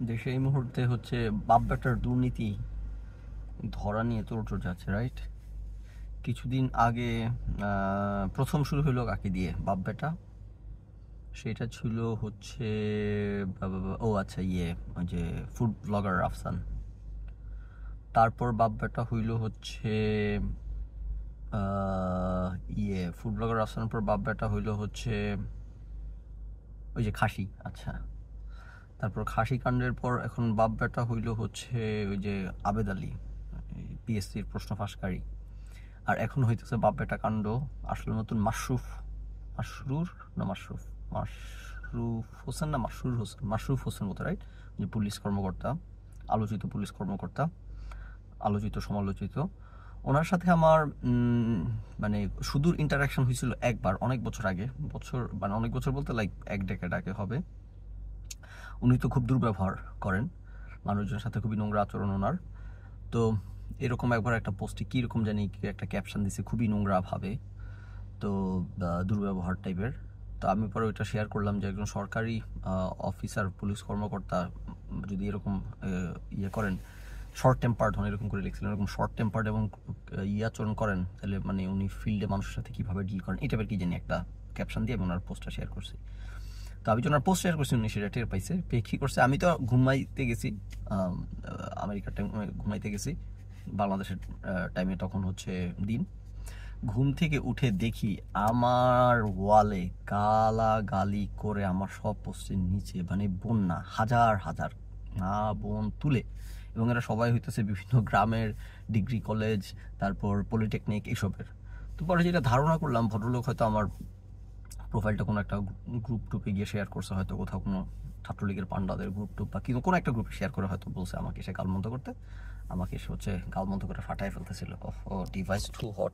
দেশে এই মুহূর্তে হচ্ছে বাপ বেটার দুর্নীতি ধরা নিয়ে তোড়জোড় যাচ্ছে, রাইট? কিছুদিন আগে প্রথম শুরু হলো কাকে দিয়ে, বাপ বেটা। সেটা ছিল হচ্ছে ও আচ্ছা, ওই যে ফুড ব্লগার আফসান। তারপর বাপ বেটা হইল হচ্ছে ফুড ব্লগার আফসানের পর বাপ বেটা হইল হচ্ছে ওই যে খাসি। আচ্ছা, তারপর খাসি কাণ্ডের পর এখন বাপ বেটা হইল হচ্ছে ওই যে আবেদ আলী, পিএসসির প্রশ্ন ফাঁসকারী। আর এখন হইতেছে বাপ বেটা কাণ্ড, আসলে নতুন মাশরুর না মাশরুফ মাশরুফ হোসেন না মাশরুর হোসেন, মাশরুফ হোসেন মতো, রাইট? যে পুলিশ কর্মকর্তা, আলোচিত পুলিশ কর্মকর্তা, আলোচিত সমালোচিত। ওনার সাথে আমার মানে সুদূর ইন্টারাকশন হয়েছিল একবার, অনেক বছর আগে, মানে অনেক বছর বলতে লাইক 1 ডেকেড আগে হবে। উনি তো খুব দুর্ব্যবহার করেন মানুষজনের সাথে, খুবই নোংরা আচরণ ওনার। তো এরকম একবার একটা পোস্টে কীরকম জানি একটা ক্যাপশন দিছে, খুবই নোংরা ভাবে, তো দুর্ব্যবহার টাইপের। তো আমি পরে ওইটা শেয়ার করলাম যে একজন সরকারি অফিসার, পুলিশ কর্মকর্তা যদি এরকম করেন, শর্ট টেম্পার্ড হন, এরকম করে লিখছিলেন, এরকম শর্ট টেম্পার্ড এবং আচরণ করেন, তাহলে মানে উনি ফিল্ডে মানুষের সাথে কীভাবে ডিল করেন, এই টাইপের কি জানি একটা ক্যাপশন দিয়ে আমি ওনার পোস্টটা শেয়ার করছি। তো আমি ওনার পোস্ট শেয়ার করছি, উনি সেটা টের পাইছে, পেয়ে কী করছে, আমি তো ঘুমাইতে গেছি, আমেরিকার টাইম ঘুমাইতে গেছি, বাংলাদেশের টাইমে তখন হচ্ছে দিন। ঘুম থেকে উঠে দেখি আমার ওয়ালে গালাগালি করে আমার সব পোস্টের নিচে মানে বন্যা, হাজার হাজার না বোন তুলে, এবং এরা সবাই হইতেছে বিভিন্ন গ্রামের ডিগ্রি কলেজ, তারপর পলিটেকনিক এইসবের। তো পরে যেটা ধারণা করলাম, ভদ্রলোক হয়তো আমার প্রোফাইলটা কোনো একটা গ্রুপ টুপে গিয়ে শেয়ার করছে, হয়তো কোথাও কোনো ছাত্রলীগের পান্ডাদের গ্রুপ টুপ বা কোনো একটা গ্রুপে শেয়ার করে হয়তো বলছে আমাকে এসে গালমন্দ করতে, আমাকে এসে হচ্ছে গালমন্দ করে ফাটাই ফেলতেছিল। ও ডিভাইস টু হট,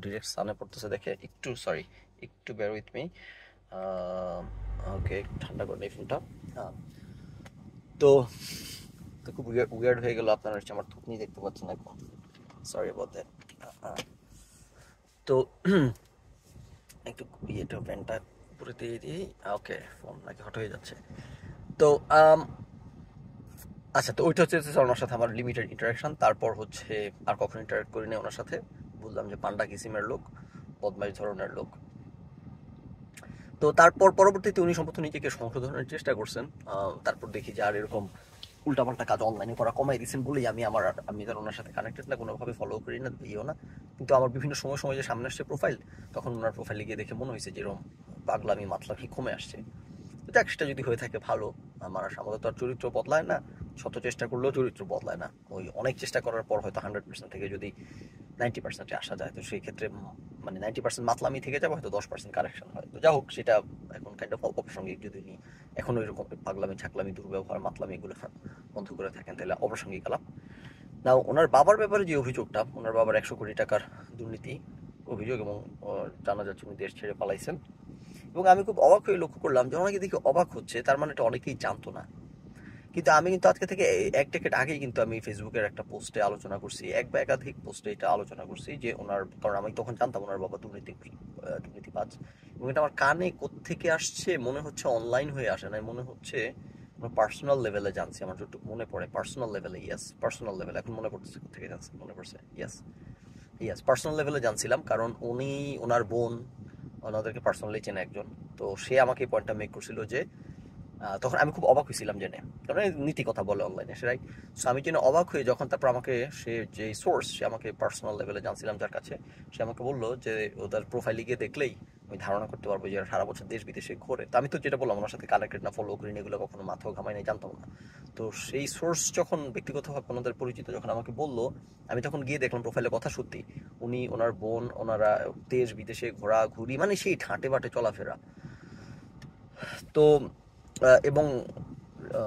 ডিরেক্ট সানে পড়তেছে দেখে একটু সরি, একটু বেয়ার উইথ মি। ওকে, ঠান্ডা করে নেই ফোনটা। হ্যাঁ, তো তো খুব উইয়ার্ড হয়ে গেল, আপনারা হচ্ছে আমার থুতনি দেখতে পাচ্ছেন এখন, সরি অ্যাবাউট দ্যাট। তো একটু ইয়েটা প্যান্টটা উপরে দিয়ে দিই। ওকে, ফোন নাকি হট হয়ে যাচ্ছে। তো আচ্ছা, তো ওইটা হচ্ছে ওনার সাথে আমার লিমিটেড ইন্টারাকশন। তারপর হচ্ছে আর কখনো ইন্টারাক্ট করিনি ওনার সাথে। বুঝলাম যে পান্ডা কিসিমের লোক, বদমাইশ ধরনের লোক। তো তারপর পরবর্তীতে উনি সম্ভবত নিজেকে সংশোধনের চেষ্টা করছেন। তারপর দেখি যে আর এরকম উল্টাপাল্টা কাজ অনলাইনে করা কমাই দিয়েছেন বলেই আমি তার ওনার সাথে কানেক্টেড না, কোনোভাবে ফলো করি না, দিও না। কিন্তু আমার বিভিন্ন সময় সময় যে সামনে আসছে প্রোফাইল, তখন ওনার প্রোফাইলে গিয়ে দেখে মনে হয়েছে যেরকম পাগলামি মাতলামি কমে আসছে। যাক, সেটা যদি হয়ে থাকে ভালো। আমাদের তো আর চরিত্র বদলায় না, শত চেষ্টা করলেও চরিত্র বদলায় না। ওই অনেক চেষ্টা করার পর হয়তো 100% থেকে যদি 90%-এ আসা যায়, তো সেই ক্ষেত্রে মানে 90% মাতলামি থেকে যাবে, হয়তো 10% কারেকশন হয়। তো যা হোক, সেটা এখন কাইন্ড অফ অপ্রাসঙ্গিক। যদি উনি এখন ওই রকম পাগলামি ছাকলামি দুর্ব্যবহার মাতলামি এগুলো বন্ধ করে থাকেন, তাহলে অপ্রাসঙ্গিক আলাপ না। ওনার বাবার ব্যাপারে যে অভিযোগটা, ওনার বাবার 100 কোটি টাকার দুর্নীতি অভিযোগ, এবং জানা যাচ্ছে উনি দেশ ছেড়ে পালাইছেন। এবং আমি খুব অবাক হয়ে লক্ষ্য করলাম যে অনেকে দেখে অবাক হচ্ছে, তার মানে এটা অনেকেই জানতো না। কিন্তু আমি কিন্তু আজকে থেকে 1 ডেকেড আগেই কিন্তু আমি ফেসবুকের একটা পোস্টে আলোচনা করছি, এক বা একাধিক পোস্টে এটা আলোচনা করছি যে ওনার, কারণ আমি তখন জানতাম ওনার বাবা দুর্নীতিবাজ। এবং এটা আমার কানে কোত্থেকে আসছে মনে হচ্ছে অনলাইন হয়ে আসে না, মনে হচ্ছে আমার পার্সোনাল লেভেলে জানছি। আমার যতটুকু মনে পড়ে পার্সোনাল লেভেলে, ইয়েস পার্সোনাল লেভেলে, এখন মনে পড়তেছে কোথেকে জানছি, মনে পড়ছে, ইয়েস ইয়েস পার্সোনাল লেভেলে জানছিলাম। কারণ ওনার বোন ওনাদেরকে পার্সোনালি চেনে একজন। তো সে আমাকে এই পয়েন্টটা মেক করছিল যে তখন আমি খুব অবাক হয়েছিলাম জেনে, কারণ নীতি কথা বলে অনলাইনে সেটাই। সো আমি জেনে অবাক হয়ে যখন তারপর আমাকে সে যে সোর্স, সে আমাকে পার্সোনাল লেভেলে জানছিলাম যার কাছে, সে আমাকে বললো যে ওদের প্রোফাইলে গিয়ে দেখলেই আমি ধারণা করতে পারবো যে সারা বছর দেশ বিদেশে ঘোরে। তো আমি তো যেটা বললাম, ওনার সাথে কানেক্টেড না, ফলো করিনি, এগুলো কখনো মাথাও ঘামাই নাই, জানতাম না। তো সেই সোর্স যখন ব্যক্তিগতভাবে ওনাদের পরিচিত যখন আমাকে বললো, আমি তখন গিয়ে দেখলাম প্রোফাইলে কথা সত্যি, উনি, ওনার বোন, ওনারা দেশ বিদেশে ঘোরাঘুরি, মানে সেই ঠাঁটে বাটে চলাফেরা। তো এবং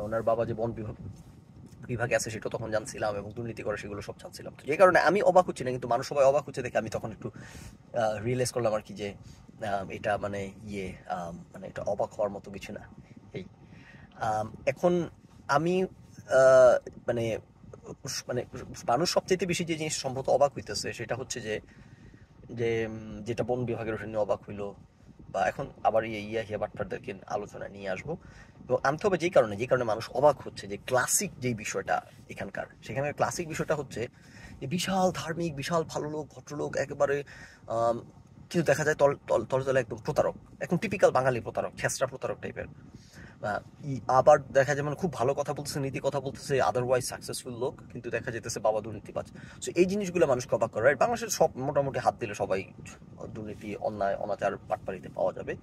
ওনার বাবা যে বন বিভাগে আছে সেটা তখন জানছিলাম, এবং দুর্নীতি করে সেগুলো সব জানছিলাম। তো যে কারণে আমি অবাক হচ্ছি না, কিন্তু মানুষ সবাই অবাক হচ্ছে দেখে আমি তখন একটু রিয়েলাইজ করলাম আর কি, যে এটা মানে মানে এটা অবাক হওয়ার মতো কিছু না। এই এখন আমি মানে মানে মানুষ সবচেয়ে বেশি যে জিনিস সম্ভবত অবাক হইতেছে সেটা হচ্ছে যে যে যেটা বন বিভাগের ওটা নিয়ে অবাক হইলো, বা এখন আবার হিয়া বাটপারদেরকে আলোচনা নিয়ে আসবো। এবং আনতে হবে যেই কারণে মানুষ অবাক হচ্ছে যে ক্লাসিক যেই বিষয়টা এখানকার, সেখানে ক্লাসিক বিষয়টা হচ্ছে যে বিশাল ধার্মিক, বিশাল ভালো লোক, ভদ্রলোক একেবারে, কিন্তু দেখা যায় তলে তলে একদম প্রতারক, একদম টিপিক্যাল বাঙালি প্রতারক, ছেঁচড়া প্রতারক টাইপের। আবার দেখা যায় মানে খুব ভালো কথা বলতেছে, নীতি কথা বলতেছে, আদারওয়াইজ সাকসেসফুল লোক, কিন্তু দেখা যেতেছে বাবা দুর্নীতিবাজ। সো এই জিনিসগুলো মানুষকে অবাক করে, রাইট? বাংলাদেশের সব মোটামুটি হাত দিলে সবাই দুর্নীতি, অন্যায়, অনাচার, বাটপাড়িতে পাওয়া যাবে।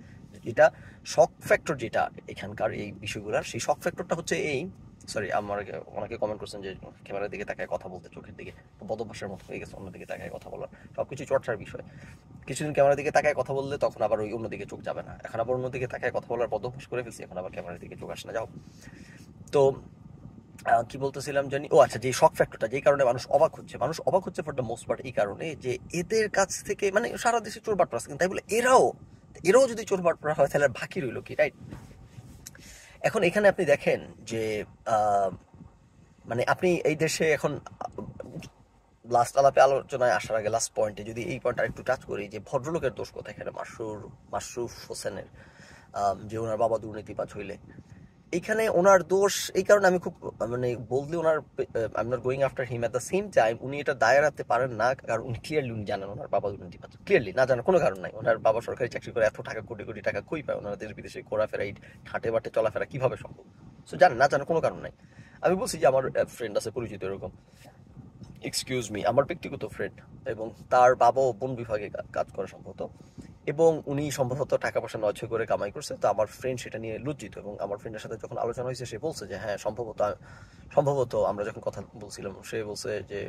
এটা শক ফ্যাক্টর যেটা এখানকার এই বিষয়গুলোর, সেই শক ফ্যাক্টরটা হচ্ছে এই, সরি, আমার অনেকে কমেন্ট করছেন যে ক্যামেরার দিকে তাকায় কথা বলতে, চোখের দিকে বদভ্যাসের মতো হয়ে গেছে অন্যদিকে তাকায় কথা বলার, সবকিছু চর্চার বিষয়। কিছুদিন ক্যামেরার দিকে তাকায় কথা বললে তখন আবার ওই অন্যদিকে চোখ যাবে না, এখন আবার অন্যদিকে তাকায় কথা বলার বদভ্যাস করে ফেলছি, এখন আবার ক্যামেরার দিকে চোখ আসে না। যাও, তো কি বলতেছিলাম জানি, ও আচ্ছা, যে শক ফ্যাক্টরটা, যেই কারণে মানুষ অবাক হচ্ছে ফর দ্য মোস্ট পার্ট এই কারণে যে এদের কাছ থেকে, মানে সারা দেশে চোর বাটপার আছে, তাই বলে এরাও যদি চোর বাটপার হয় তাহলে বাকি রইল কি, রাইট? এখন এখানে আপনি দেখেন যে মানে আপনি এই দেশে এখন লাস্ট আলোচনায় আসার আগে লাস্ট পয়েন্টে যদি এই পয়েন্ট একটু টাচ করি, যে ভদ্রলোকের দোষ কোথায় এখানে, মাশরুফ হোসেনের, যে ওনার বাবা দুর্নীতিবাজ হইলে এইখানে ওনার দোষ এই কারণে আমি খুব মানে বললে ওনার, I am not going after him, at the same time উনি এটা দায় রাখতে পারেন না, কারণ উনি ক্লিয়ারলি উনি জানেন ওনার বাবা দুর্নীতিবাজ, ক্লিয়ারলি না জানার কোনো কারণ নাই। ওনার বাবা সরকারি চাকরি করে, এত টাকা, কোটি কোটি টাকা কই পায়, ওনারা দেশ বিদেশে ঘোরাফেরা, এই হাটে বাটে চলাফেরা কিভাবে সম্ভব? সো জানেন, না জানার কোনো কারণ নাই। আমি বলছি যে আমার ফ্রেন্ড আছে পরিচিত এরকম, এক্সকিউজ মি, আমার ব্যক্তিগত ফ্রেন্ড, এবং তার বাবাও বন বিভাগে কাজ করে সম্ভবত, এবং উনি সম্ভবত টাকা পয়সা নয় করে কামাই করছে। তো আমার ফ্রেন্ড সেটা নিয়ে লজ্জিত, এবং আমার ফ্রেন্ডের সাথে যখন আলোচনা হয়েছে সে বলছে যে হ্যাঁ, সম্ভবত আমরা যখন কথা বলছিলাম সে বলছে যে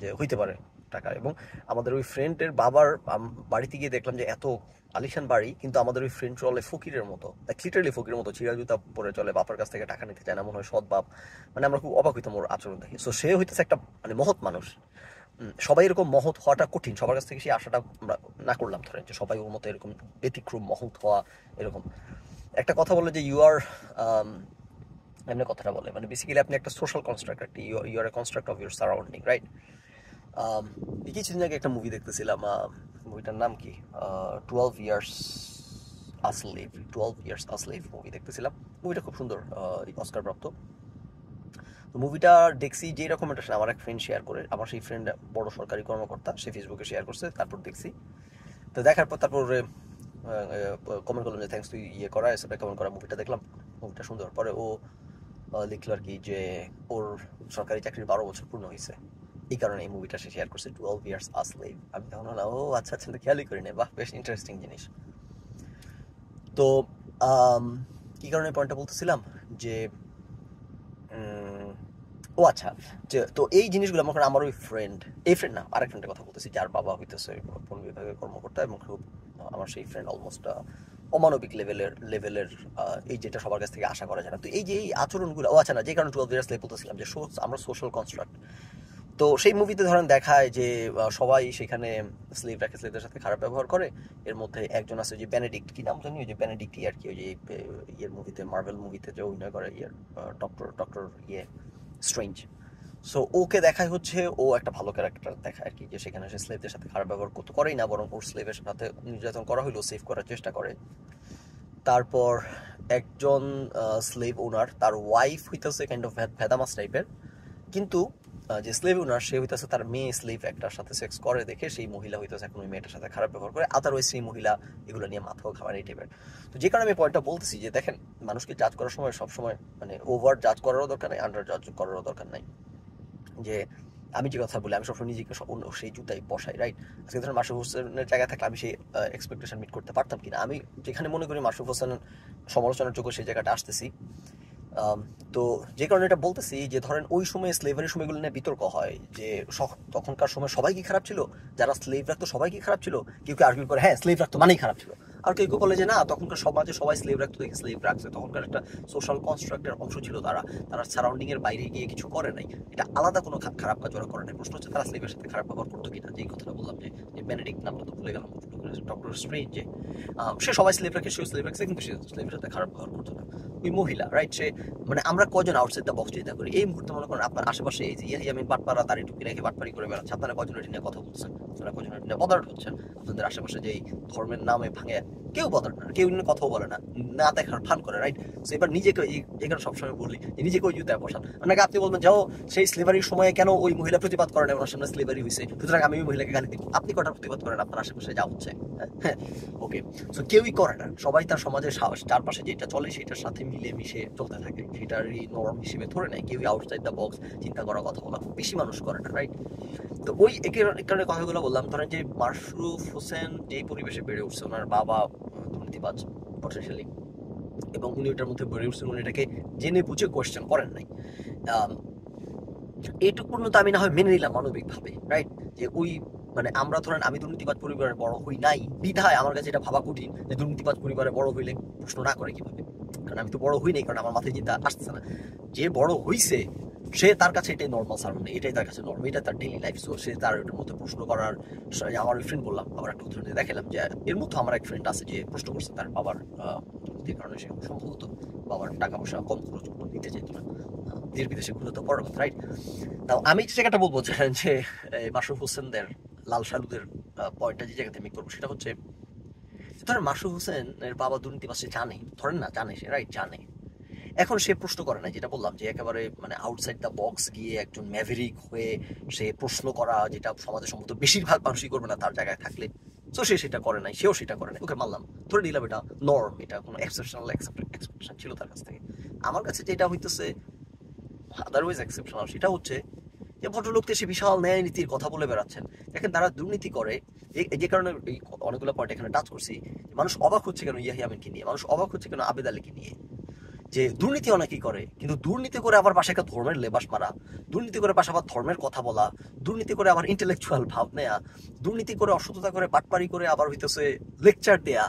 যে হইতে পারে টাকা। এবং আমাদের ওই ফ্রেন্ডের বাবার বাড়িতে গিয়ে দেখলাম যে এত আলিশান বাড়ি, কিন্তু আমাদের ওই ফ্রেন্ড চলে ফকিরের মতো, লিটারালি ফকিরের মতো, চিরা জুতা পরে চলে, বাবার কাছ থেকে টাকা নিতে চায় না, মনে হয় সৎ বাপ। মানে আমরা খুব অবাক হইতাম ওর আচরণ দেখি। সো সে হইতেছে একটা মানে মহৎ মানুষ। সবাই এরকম মহৎ হওয়াটা কঠিন, সবার কাছ থেকে সেই আশাটা আমরা না করলাম, ধরেন যে সবাই ওর মতো এরকম ব্যতিক্রম মহৎ হওয়া এরকম। একটা কথা বলে যে ইউ আর, এমনি কথাটা বলে মানে বেসিক্যালি আপনি একটা সোশ্যাল কনস্ট্রাক্ট, একটা you are a construct of your surrounding, right? কিছুদিন আগে একটা মুভি দেখতেছিলাম, মুভিটার নাম কি, 12 ইয়ার্স আ স্লেভ মুভি দেখতেছিলাম। মুভিটা খুব সুন্দর, অস্কার প্রাপ্ত। তো মুভিটা দেখছি, যে রেকমেন্ডেশন আমার এক ফ্রেন্ড শেয়ার করে, আমার সেই ফ্রেন্ড বড় সরকারি কর্মকর্তা, সে ফেসবুকে শেয়ার করছে, তারপর দেখছি। তো দেখার পর তারপরে কমেন্ট করলাম যে থ্যাংকস, তুই করা এসে রেকমেন্ড করা, মুভিটা দেখলাম, মুভিটা সুন্দর। পরে ও লিখলো আর কি যে ওর সরকারি চাকরির 12 বছর পূর্ণ হয়েছে, এই কারণে এই মুভিটা সে শেয়ার করছে, 12 ইয়ার্স আ স্লেভ। আমি তখন হলাম, ও আচ্ছা আচ্ছা, খেয়ালই করি না, বাহ, বেশ ইন্টারেস্টিং জিনিস। তো কি কারণে পয়েন্টটা বলতেছিলাম যে ও আচ্ছা, যে তো এই জিনিসগুলো মনে করেন আমার ওই ফ্রেন্ড, এই ফ্রেন্ড না, আরেক ফ্রেন্ডের কথা বলতেছি, যার বাবা হইতেছে বন বিভাগের কর্মকর্তা, এবং খুব আমার সেই ফ্রেন্ড অলমোস্ট অমানবিক লেভেলের এই যেটা সবার কাছ থেকে আশা করা যায় না। তো এই যে এই আচরণগুলো, ও আচ্ছা না, যে কারণে 12 ইয়ার্স বলতেছিলাম যে আমরা সোশ্যাল কনস্ট্রাক্ট। তো সেই মুভিতে ধরেন দেখায় যে সবাই সেখানে স্লেভদের সাথে খারাপ ব্যবহার করে। এর মধ্যে একজন আছে যে বেনেডিক্ট, কি নাম জানি, ওই যে বেনেডিক্ট আর কি, ওই যে ইয়ের মুভিতে, মার্ভেল মুভিতে যে অভিনয় করে, ডক্টর স্ট্রেঞ্জ। সো ওকে দেখায় হচ্ছে ও একটা ভালো ক্যারেক্টার দেখায় আর কি, যে সেখানে সে স্লেভদের সাথে খারাপ ব্যবহার করেই না, বরং ওর স্লেভের সাথে নির্যাতন করা হইলেও সেভ করার চেষ্টা করে। তারপর একজন স্লেভ ওনার, তার ওয়াইফ হইতেছে কাইন্ড অফ ভেদামাস টাইপের, কিন্তু যে স্লেভ ওনার সে হইতেছে তার মেয়ে স্লেভ একটার সাথে সেক্স করে দেখে সেই মহিলা হইতেছে এখন ওই মেয়েটার সাথে খারাপ ব্যবহার করে, আদারওয়াইজ সেই মহিলা এগুলো নিয়ে মাথাও খাবার এই টাইপের। তো যে কারণে আমি পয়েন্টটা বলতেছি যে দেখেন, মানুষকে জাজ করার সময় সবসময় মানে ওভার জাজ করারও দরকার নেই, আন্ডার জাজ করারও দরকার নাই। যে আমি যে কথা বলি, আমি সবসময় নিজেকে সেই জুতাই বসাই, রাইট? আজকে ধরেন মাশরুফ হোসেনের জায়গায় থাকলে আমি সেই এক্সপেকটেশন মিট করতে পারতাম কিনা, আমি যেখানে মনে করি মাশরুফ হোসেন সমালোচনার যোগ্য সেই জায়গাটা আসতেছি। তো যে কারণে এটা বলতেছি যে ধরেন ওই সময় স্লেভারির সময়গুলো নিয়ে বিতর্ক হয় যে তখনকার সময় সবাই কি খারাপ ছিল, যারা স্লেভ রাখতো সবাই কি খারাপ ছিল, কেউ কেউ আর্গুমেন্ট করে হ্যাঁ স্লেভ রাখতো মানেই খারাপ ছিল, আর কেউ কেউ বলে যে না, তখনকার সমাজে সবাই স্লেভ রাখতো দেখে স্লেভ রাখছে, তখনকার একটা সোশ্যাল কনস্ট্রাক্টের অংশ ছিল, তারা সারাউন্ডিং এর বাইরে গিয়ে কিছু করে নাই, এটা আলাদা কোনো খারাপ কাজ ওরা করে নাই। প্রশ্ন হচ্ছে তারা স্লেভের সাথে খারাপ ব্যবহার করতো কিনা, যেই কথাটা বললাম যে বেনেডিক্ট নামটা তো ভুলে গেলাম, ডক্টর স্ট্রেঞ্জ, যে সে সবাই স্লেভ রাখে, সেও স্লেভ রাখছে, কিন্তু সে স্লেভের সাথে খারাপ ব্যবহার করতো না। ওই মহিলা, রাইট? সে মানে আমরা কজন আউটসাইড দ্য বক্স চিন্তা করি, এই মুহূর্তে মনে করেন আপনার আশেপাশে এই যে ইয়ামিন বাটপাড়া দাড়ি টুপি রেখে বাটপাড়ি করে বেড়াচ্ছে, আপনারা কজন এটা নিয়ে কথা বলছেন? আপনারা কজন বদার হচ্ছেন, আপনাদের আশেপাশে যেই ধর্মের নামে ভাঙে কেউ বদার না, কেউ কথাও বলে না, না দেখার ফান করে, রাইট? সো এবার নিজেকে এখানে সবসময় বলি যে নিজেকে ওই জুতায় বসান। আপনাকে আপনি বলবেন যাও সেই স্লেভারির সময়ে কেন ওই মহিলা প্রতিবাদ করেন, ওনার সামনে স্লেভারি হয়েছে, সুতরাং আমি ওই মহিলাকে গালি দিব। আপনি কটা প্রতিবাদ করেন আপনার আশেপাশে যা হচ্ছে? হ্যাঁ, ওকে। সো কেউই করে না, সবাই তার সমাজের চারপাশে যেটা চলে সেটার সাথে মিলে মিশে চলতে থাকে, সেটারই নরম হিসেবে ধরে নেয়। কেউই আউটসাইড দ্য বক্স চিন্তা করা, কথা বলা বেশি মানুষ করে না, রাইট? তো ওই কারণে কথাগুলো বললাম। ধরেন যে মাশরুফ হোসেন যে পরিবেশে বেড়ে উঠছে, ওনার বাবা দুর্নীতিবাজ পটেনশিয়ালি, এবং উনি ওটার মধ্যে বেড়ে উঠছেন, উনি এটাকে জেনে বুঝে কোয়েশ্চেন করেন নাই। এইটুকু পর্যন্ত আমি না হয় মেনে নিলাম মানবিকভাবে, রাইট? যে ওই মানে আমরা ধরেন আমি দুর্নীতিবাজ পরিবারে বড় হই নাই বিধায় আমার কাছে এটা ভাবা কঠিন যে দুর্নীতিবাজ পরিবারে বড় হইলে প্রশ্ন না করে কিভাবে, কারণ আমি তো বড় হই নাই, কারণ আমার মাথায় চিন্তা আসছে না। যে বড় হইছে সে তার কাছে এটাই নর্মাল সারমনি, এটাই তার কাছে নর্মাল, এটা তার ডেইলি লাইফ। সো সে তার ওটার মধ্যে প্রশ্ন করার, আমার ওই ফ্রেন্ড বললাম, আবার একটা উদাহরণ দিয়ে দেখালাম যে এর মধ্যে আমার এক ফ্রেন্ড আছে যে প্রশ্ন করছে তার বাবার দুর্নীতির কারণে সে সম্ভবত বাবার টাকা পয়সা কম খরচ দিতে চাইতো না, দেশ বিদেশে ঘুরে তো পড়ার কথা, রাইট? তাও আমি যে জায়গাটা বলবো যে মাশরুফ হোসেনদের লাল সালুদের পয়েন্টটা যে জায়গাতে আমি করবো সেটা হচ্ছে, ধরেন মাশরুফ হোসেনের বাবা দুর্নীতিবাজ সে জানে, ধরেন না জানে, সে রাইট জানে, এখন সে প্রশ্ন করে না, যেটা বললাম যে একেবারে মানে আউটসাইড দ্য বক্স গিয়ে একজন ম্যাভেরিক হয়ে সে প্রশ্ন করা, যেটা সমাজে সম্ভবত বেশিরভাগ মানুষই করবে না তার জায়গায় থাকলে। তো সে সেটা করে নাই, সেও সেটা করে নাই, ওকে মানলাম, ধরে নিলাম এটা নর্ম, এটা কোনো এক্সেপশনাল এক্সপেকটেশন ছিল তার কাছ থেকে। আমার কাছে যেটা হইতেছে আদারওয়াইজ এক্সেপশনাল, সেটা হচ্ছে যে ভদ্রলোক সে বিশাল ন্যায় নীতির কথা বলে বেড়াচ্ছেন। দেখেন তারা দুর্নীতি করে, যে কারণে এই অনেকগুলো পয়েন্ট এখানে টাচ করছি। মানুষ অবাক হচ্ছে কেন ইয়াহিয়া আমিনকে নিয়ে, মানুষ অবাক হচ্ছে কেন আবেদ আলীকে নিয়ে, যে দুর্নীতি অনেকেই করে, কিন্তু দুর্নীতি করে আবার পাশে একটা ধর্মের লেবাস মারা, দুর্নীতি করে পাশে আবার ধর্মের কথা বলা, দুর্নীতি করে আবার ইন্টেলেকচুয়াল ভাব নেয়া, দুর্নীতি করে অসততা করে বাটপারি করে আবার হইতেছে লেকচার দেয়া,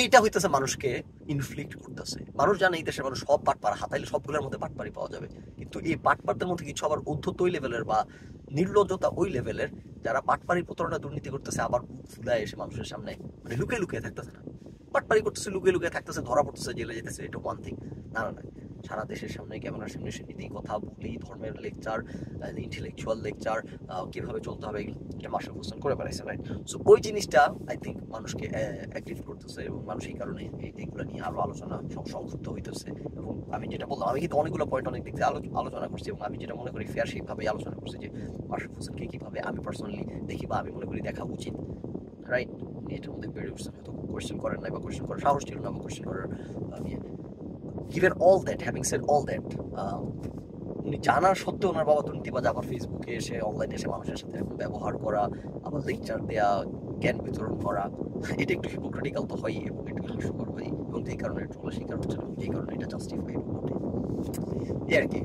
এইটা হইতেছে মানুষকে ইনফ্লিক্ট করতেছে। মানুষ জানে এই দেশের মানুষ সব বাটপার হাতাইলে সবগুলোর মধ্যে বাটপারি পাওয়া যাবে, কিন্তু এই বাটপারদের মধ্যে কিছু আবার অধ্যত্ত ওই লেভেলের বা নির্লজ্জতা ওই লেভেলের, যারা বাটপারি প্রতারণা দুর্নীতি করতেছে আবার বুক ফুলায় এসে মানুষের সামনে মানে লুকিয়ে লুকিয়ে থাকতেছে না, বাটপারি করতেছে, লুকিয়ে লুকিয়ে থাকতেছে, ধরা পড়তেছে, জেলে যেতেছে, এটা ওয়ান থিং। না না না, সারা দেশের সামনে ক্যামেরার সামনে সে নীতি কথা বলি, ধর্মের লেকচার, ইন্টেলেকচুয়াল লেকচার, কিভাবে চলতে হবে, এটা মাশরুফ হোসেন করে বেড়াইছে, রাইট? সো ওই জিনিসটা আই থিঙ্ক মানুষকে অ্যাক্টিভ করতেছে, এবং মানুষ এই কারণে এইগুলো নিয়ে আরো আলোচনা সংক্ষিপ্ত হইতেছে। এবং আমি যেটা বললাম, আমি কিন্তু অনেকগুলো পয়েন্ট অনেক দিক থেকে আলোচনা করছি, এবং আমি যেটা মনে করি ফেয়ার সেইভাবেই আলোচনা করছি যে মাশরুফ হোসেনকে কিভাবে আমি পার্সোনালি দেখি বা আমি মনে করি দেখা উচিত, রাইট? এটার মধ্যে বেড়ে উঠছেন, হয়তো কোয়েশ্চেন করেন নাই বা কোয়েশ্চেন করার সাহস ছিল না, বা কোয়েশ্চেন করার given all that, having said all that, উনি জানার সত্ত্বেও ওনার বাবা দুর্নীতিবাজ, আবার ফেসবুকে এসে অনলাইনে এসে মানুষের সাথে এরকম ব্যবহার করা, আবার লেকচার দেয়া, জ্ঞান বিতরণ করা, এটা একটু হিপোক্রেটিক্যাল তো হয়, এবং একটু হাস্যকর হয়, এবং যে কারণে ট্রোলের শিকার হচ্ছে, এবং যে কারণে এটা জাস্টিফাইড ঘটে, এই আর কি।